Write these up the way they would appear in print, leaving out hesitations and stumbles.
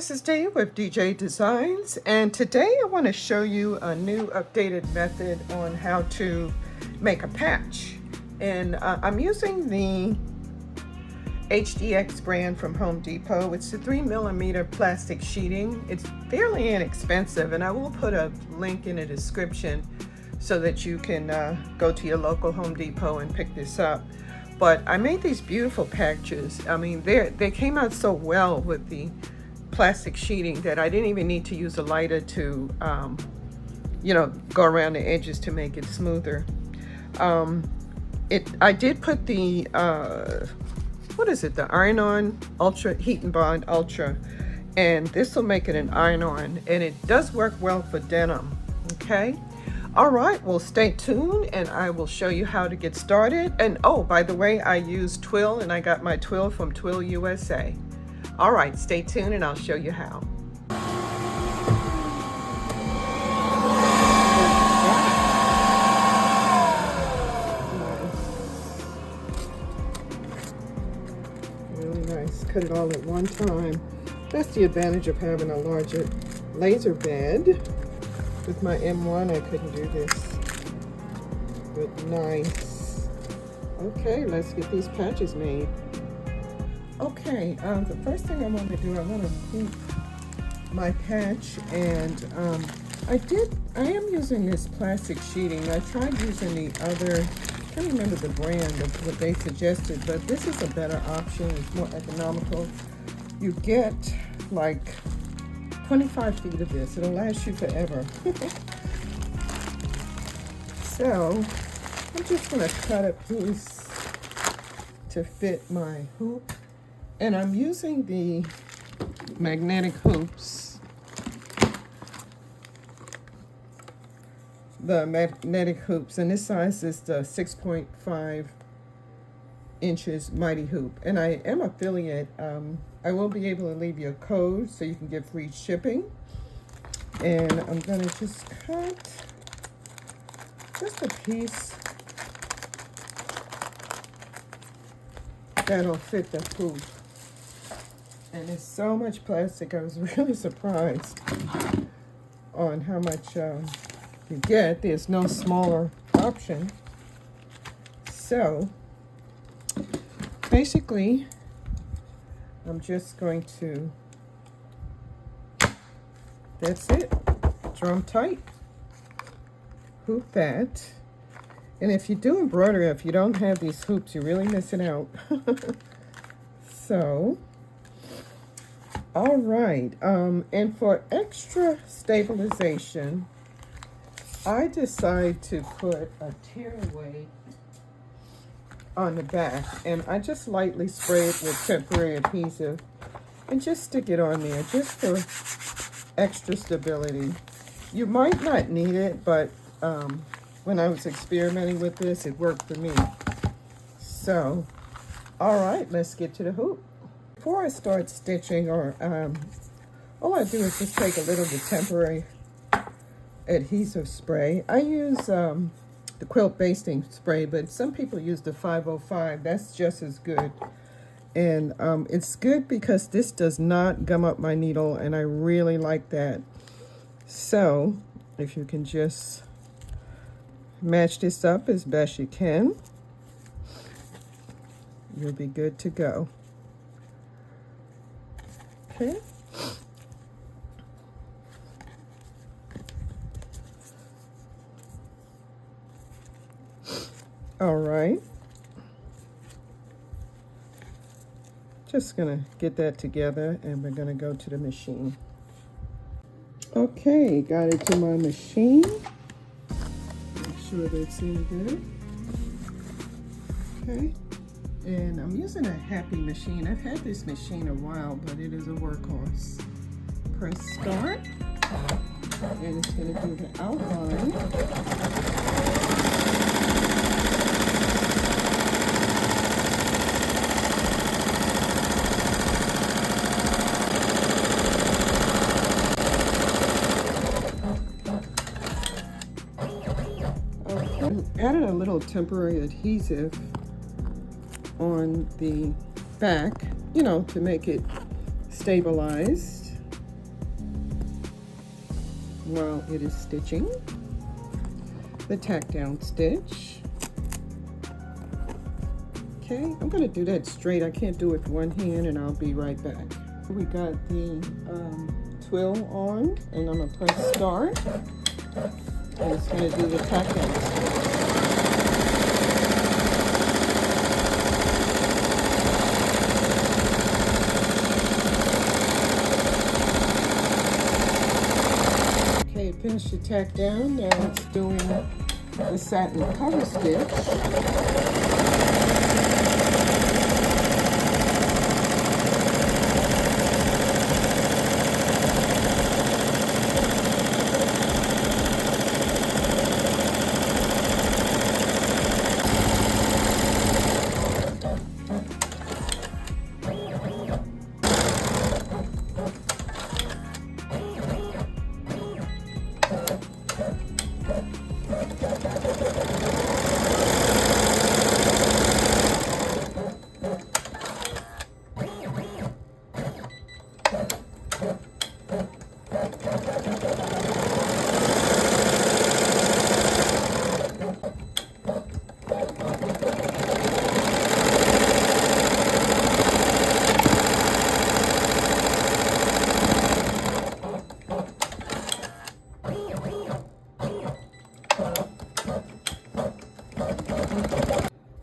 This is Dee with DeeJDesignz, and today I want to show you a new updated method on how to make a patch. And I'm using the HDX brand from Home Depot. It's a 3mm plastic sheeting. It's fairly inexpensive, and I will put a link in the description so that you can go to your local Home Depot and pick this up. But I made these beautiful patches. I mean, they came out so well with the plastic sheeting that I didn't even need to use a lighter to, go around the edges to make it smoother. I did put the, the Iron-On Ultra Heat and Bond Ultra, and this will make it an iron-on, and it does work well for denim, okay? All right, well, stay tuned and I will show you how to get started. And oh, by the way, I use Twill, and I got my Twill from Twill USA. All right, stay tuned and I'll show you how. Really nice. Cut it all at one time. That's the advantage of having a larger laser bed. With my M1, I couldn't do this, but nice. Okay, let's get these patches made. Okay, the first thing I want to do, I want to hoop my patch, and I am using this plastic sheeting. I tried using the other, I can't remember the brand of what they suggested, but this is a better option. It's more economical. You get like 25 feet of this. It'll last you forever. So I'm just going to cut a piece to fit my hoop, and I'm using the magnetic hoops, and this size is the 6.5 inches mighty hoop, and I am affiliate. I will be able to leave you a code so you can get free shipping. And I'm going to just cut just a piece that'll fit the hoop. And it's so much plastic, I was really surprised on how much you get. There's no smaller option. So basically, I'm just going to, that's it, drum tight, hoop that. And if you do embroidery, if you don't have these hoops, you're really missing out. So, all right, and for extra stabilization, I decide to put a tearaway on the back, and I just lightly spray it with temporary adhesive and just stick it on there just for extra stability. You might not need it, but when I was experimenting with this, it worked for me. So, all right, let's get to the hoop. Before I start stitching, or all I do is just take a little of the temporary adhesive spray. I use the quilt basting spray, but some people use the 505. That's just as good. And it's good because this does not gum up my needle, and I really like that. So if you can just match this up as best you can, you'll be good to go. Okay. All right, just gonna get that together, and we're gonna go to the machine. Okay, got it to my machine. Make sure that's in good. Okay, and I'm using a Happy machine. I've had this machine a while, but it is a workhorse. Press start, and it's gonna do the outline. Added a little temporary adhesive on the back, to make it stabilized. while it is stitching the tack down stitch. Okay, I'm going to do that straight. I can't do it with one hand, and I'll be right back. We got the twill on, and I'm going to press start. And it's going to do the tack down stitch. Okay, finish the tack down. Now it's doing the satin cover stitch.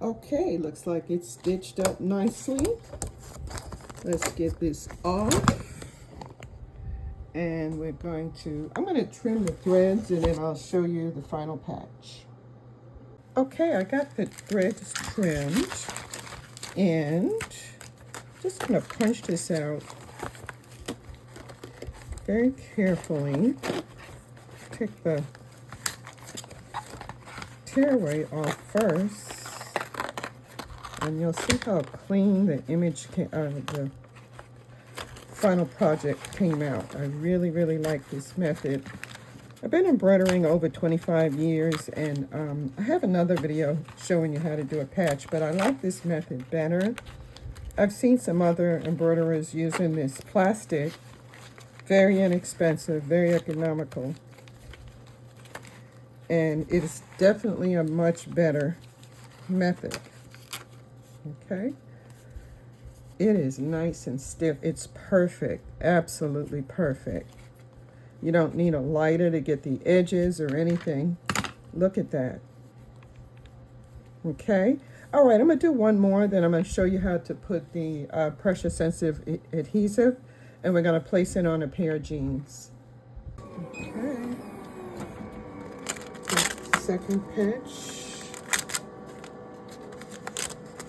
Okay, looks like it's stitched up nicely. Let's get this off. And we're going to, I'm going to trim the threads and then I'll show you the final patch. Okay, I got the threads trimmed and just going to punch this out very carefully. Take the tearaway off first. And you'll see how clean the image the final project came out. I really, really like this method. I've been embroidering over 25 years, and I have another video showing you how to do a patch, but I like this method better. I've seen some other embroiderers using this plastic, very inexpensive, very economical, and it is definitely a much better method. Okay, it is nice and stiff. It's perfect, absolutely perfect. You don't need a lighter to get the edges or anything. Look at that. Okay, all right, I'm gonna do one more, then I'm gonna show you how to put the pressure sensitive adhesive, and we're gonna place it on a pair of jeans. Okay, second patch.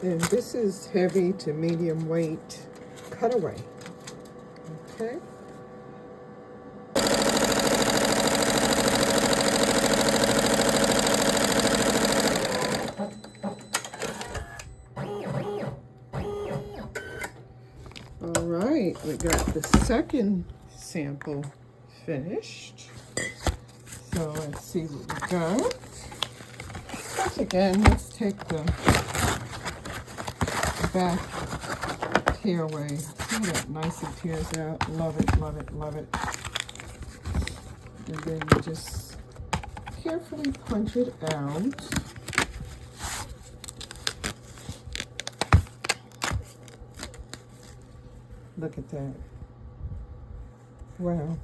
And this is heavy to medium weight cutaway. Okay. All right, we got the second sample finished. So let's see what we got. Once again, let's take the back tearaway. See how that nicely tears out. Love it, love it, love it. And then you just carefully punch it out. Look at that. Wow.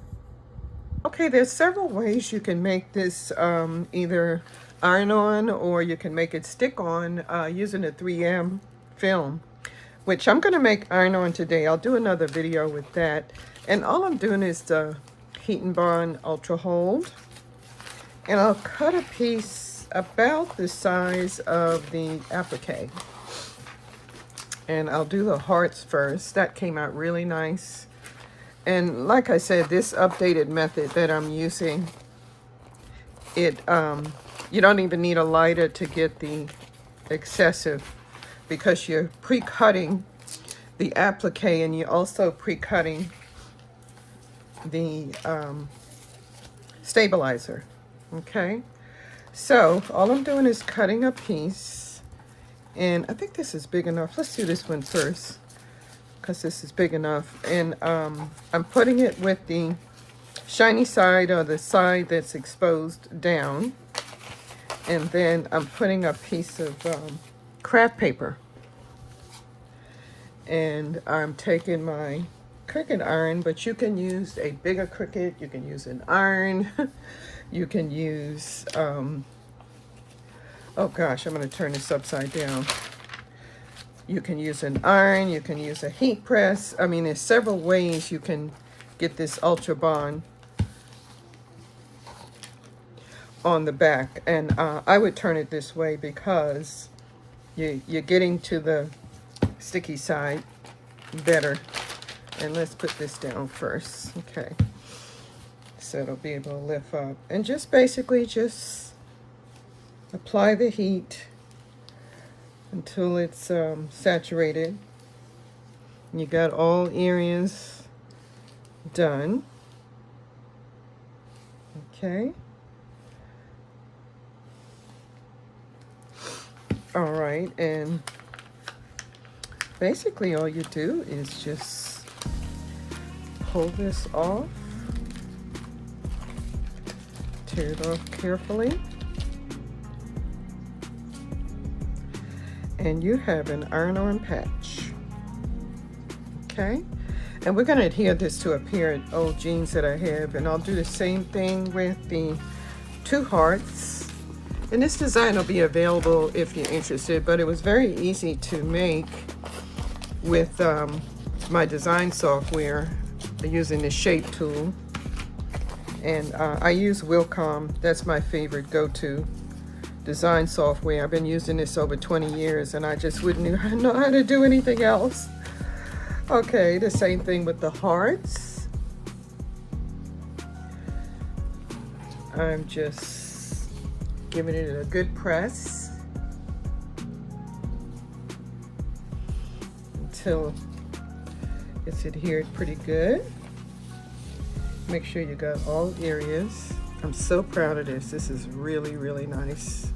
Okay, there's several ways you can make this either iron on, or you can make it stick on using a 3M film, which I'm going to make iron on today. I'll do another video with that. And all I'm doing is the Heat and Bond Ultra Hold. And I'll cut a piece about the size of the applique. And I'll do the hearts first. That came out really nice. And like I said, this updated method that I'm using, it you don't even need a lighter to get the excessive, because you're pre-cutting the applique and you're also pre-cutting the stabilizer. Okay, so all I'm doing is cutting a piece, and I think this is big enough. Let's do this one first, because this is big enough. And I'm putting it with the shiny side, or the side that's exposed down. And then I'm putting a piece of craft paper. And I'm taking my Cricut iron, but you can use a bigger Cricut, you can use an iron, you can use, oh gosh, I'm going to turn this upside down. You can use an iron, you can use a heat press. I mean, there's several ways you can get this Ultra Bond on the back. And I would turn it this way because you're getting to the sticky side better. And let's put this down first. Okay, so it'll be able to lift up. And just basically just apply the heat until it's saturated. You got all areas done. Okay. All right, and basically all you do is just pull this off, tear it off carefully, and you have an iron-on patch. Okay, and we're going to adhere this to a pair of old jeans that I have, and I'll do the same thing with the 2 hearts. And this design will be available if you're interested, but it was very easy to make with my design software using the shape tool. And I use Wilcom. That's my favorite go-to design software. I've been using this over 20 years and I just wouldn't know how to do anything else. Okay, the same thing with the hearts. I'm just giving it a good press until it's adhered pretty good. Make sure you got all areas. I'm so proud of this. This is really, really nice.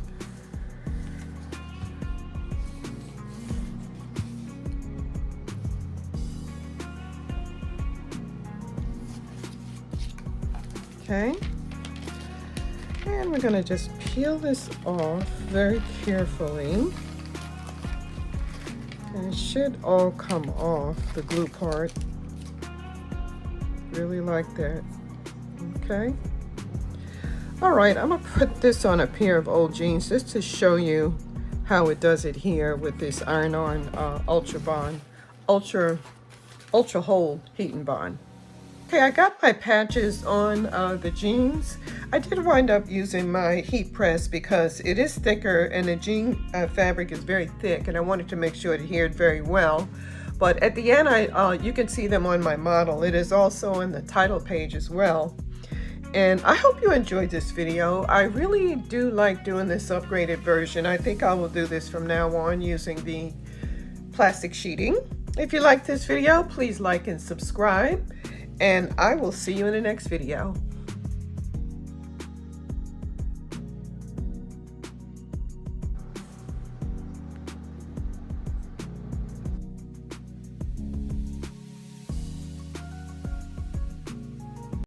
Okay. And we're gonna just peel this off very carefully. And it should all come off, the glue part. Really like that. Okay. All right, I'm gonna put this on a pair of old jeans just to show you how it does it here with this iron-on Ultra Bond, Ultra Hold Heat and Bond. Okay, I got my patches on the jeans. I did wind up using my heat press because it is thicker and the jean fabric is very thick, and I wanted to make sure it adhered very well. But at the end, you can see them on my model. It is also on the title page as well. And I hope you enjoyed this video. I really do like doing this upgraded version. I think I will do this from now on using the plastic sheeting. If you like this video, please like and subscribe. And I will see you in the next video.